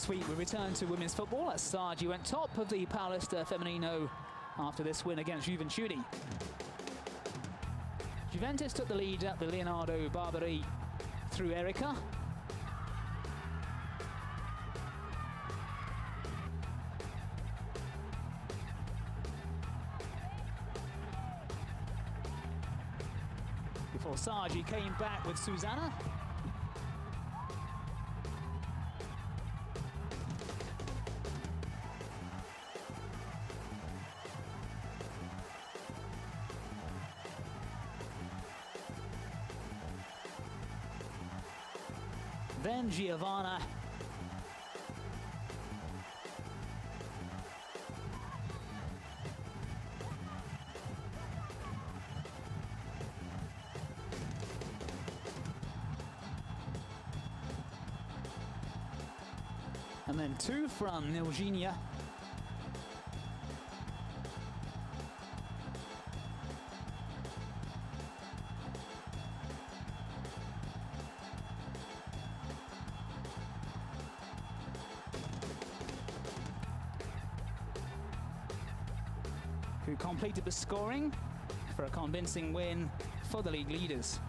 This week we return to women's football as Saad went top of the Paulista Feminino after this win against Juventus. Juventus took the lead at the Leonardo Barbary through Erica. Before Saad came back with Susanna. Then Giovanna. And then two from Eugenia. Who completed the scoring for a convincing win for the league leaders.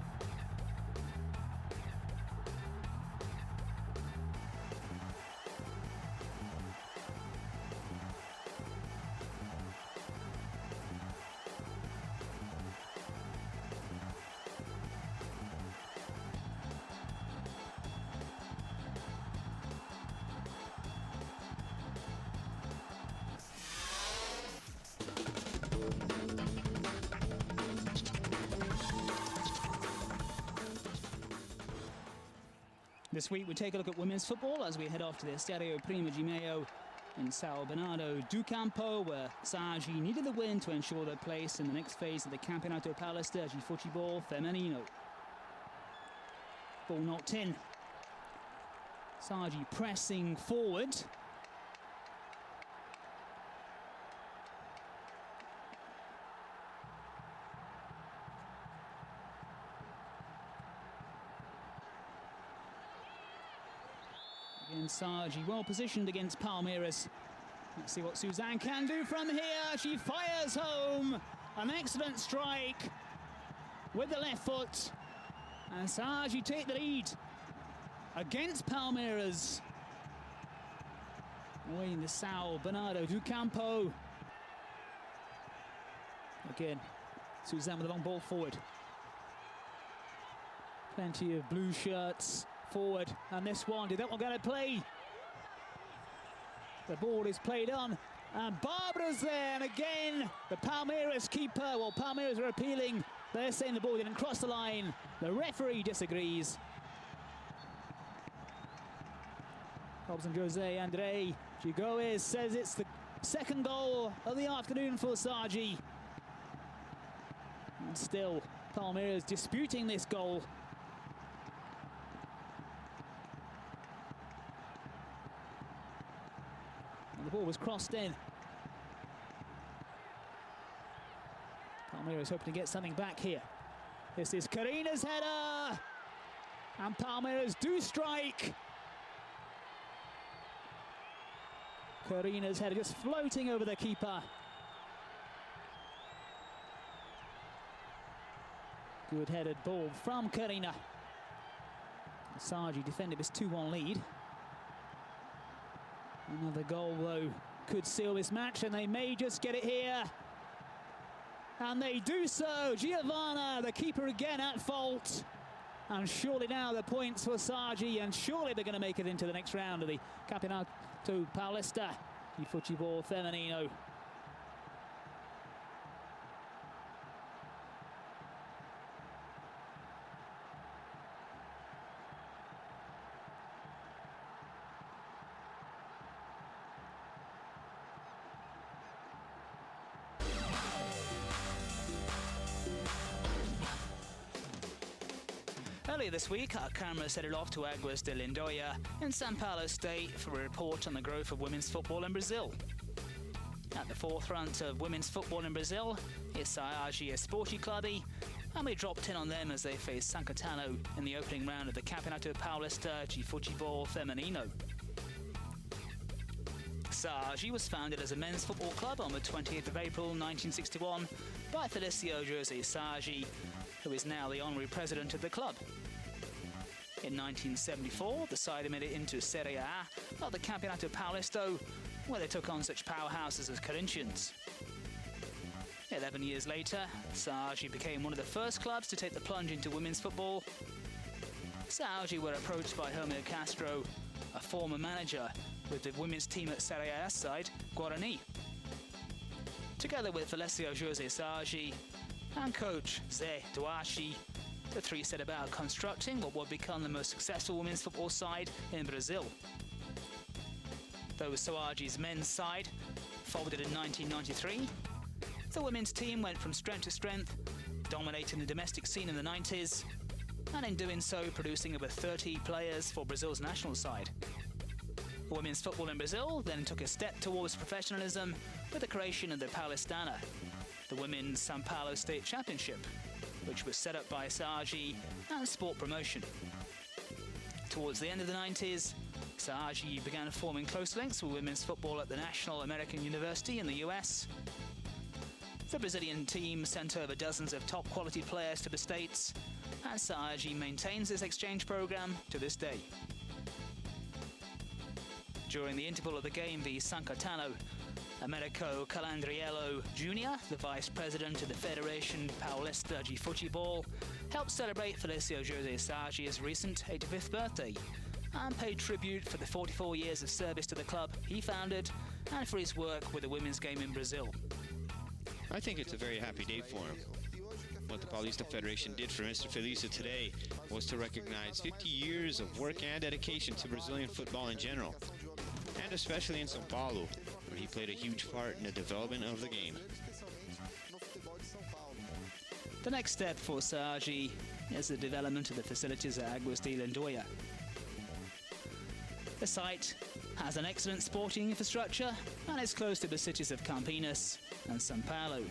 This week we take a look at women's football as we head off to the Estadio Prima de Mayo in São Bernardo do Campo, where Saad needed the win to ensure their place in the next phase of the Campeonato Paulista de Futebol Feminino. Ball knocked in. Saad pressing forward. Again, Saad well positioned against Palmeiras. Let's see what Suzanne can do from here. She fires home. An excellent strike with the left foot. And Saad take the lead against Palmeiras. Away in the São Bernardo do Campo. Again, Suzanne with a long ball forward. Plenty of blue shirts forward, and this one, did that one going to play? The ball is played on, and Barbara's there, and again, the Palmeiras keeper, well, Palmeiras are appealing. They're saying the ball didn't cross the line. The referee disagrees. Robson Jose Andre Gigoes says it's the second goal of the afternoon for Saad. And still, Palmeiras disputing this goal. And the ball was crossed in. Palmeiras hoping to get something back here. This is Karina's header. And Palmeiras do strike. Karina's header just floating over the keeper. Good headed ball from Karina. Saad defended this 2-1 lead. Another goal, though, could seal this match, and they may just get it here. And they do so. Giovanna, the keeper, again at fault. And surely now the points for Saad, and surely they're going to make it into the next round of the Campeonato Paulista de Futebol Feminino. Earlier this week, our cameras headed off to Águas de Lindóia in São Paulo State for a report on the growth of women's football in Brazil. At the forefront of women's football in Brazil is Saad Esporte Club, and we dropped in on them as they face São Caetano in the opening round of the Campeonato Paulista de Futebol Feminino. Saad was founded as a men's football club on the 20th of April 1961 by Felício José Saad, who is now the honorary president of the club. In 1974, the side made it into Serie A of the Campeonato Paulista, where they took on such powerhouses as Corinthians. 11 years later, Saad became one of the first clubs to take the plunge into women's football. Saad were approached by Romeu Castro, a former manager with the women's team at Serie A's side, Guarani. Together with Felício José Saad and coach Zé Duarte, the three set about constructing what would become the most successful women's football side in Brazil. Though Saad's men's side folded in 1993, the women's team went from strength to strength, dominating the domestic scene in the 90s, and in doing so producing over 30 players for Brazil's national side. Women's football in Brazil then took a step towards professionalism with the creation of the Paulistana, the Women's São Paulo State Championship, which was set up by Saad and Sport Promotion. Towards the end of the 90s, Saad began forming close links with women's football at the National American University in the US. The Brazilian team sent over dozens of top quality players to the States, and Saad maintains this exchange program to this day. During the interval of the game, the São Caetano, Americo Calandriello Jr., the vice president of the Federation Paulista de Futebol, helped celebrate Felício José Saad's recent 85th birthday and paid tribute for the 44 years of service to the club he founded and for his work with the women's game in Brazil. I think it's a very happy day for him. What the Paulista Federation did for Mr. Felício today was to recognize 50 years of work and dedication to Brazilian football in general, and especially in São Paulo, where he played a huge part in the development of the game. The next step for Saad is the development of the facilities at Águas de Lindóia. The site has an excellent sporting infrastructure and is close to the cities of Campinas and São Paulo.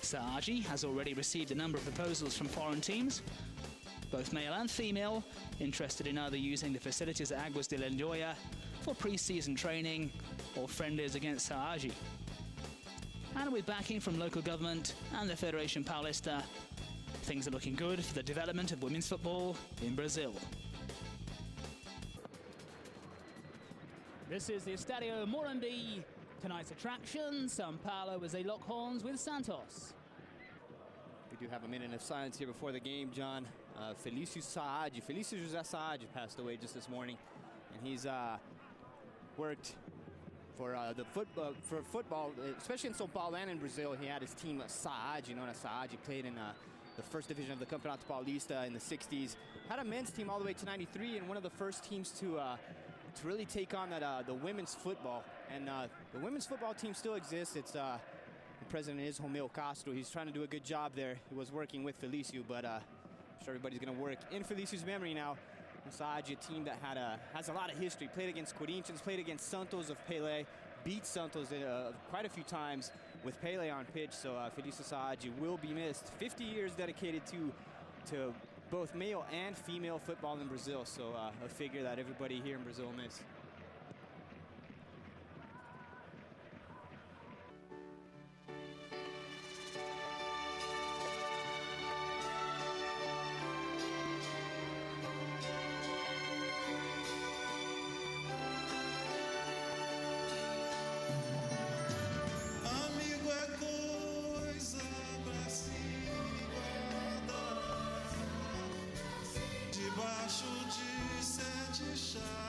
Saad has already received a number of proposals from foreign teams, both male and female, interested in either using the facilities at Águas de Lindóia for pre-season training or friendlies against Saad. And with backing from local government and the Federation Paulista, things are looking good for the development of women's football in Brazil. This is the Estadio Morumbi. Tonight's attraction, São Paulo as they lock horns with Santos. We do have a minute of silence here before the game, John. Felício José Saad passed away just this morning, and he's worked for football, especially in São Paulo and in Brazil. He had his team Saad, known as Saad. He played in the first division of the Campeonato Paulista in the 60s. Had a men's team all the way to 93, and one of the first teams to really take on the women's football. And the women's football team still exists. It's the president is Romeu Castro. He's trying to do a good job there. He was working with Felício, but I'm sure everybody's going to work in Felício's memory now. Saad, a team that has a lot of history. Played against Corinthians, played against Santos of Pelé, beat Santos quite a few times with Pelé on pitch. So Felício Saad will be missed. 50 years dedicated to both male and female football in Brazil. So a figure that everybody here in Brazil will miss. Debaixo de 7 chaves.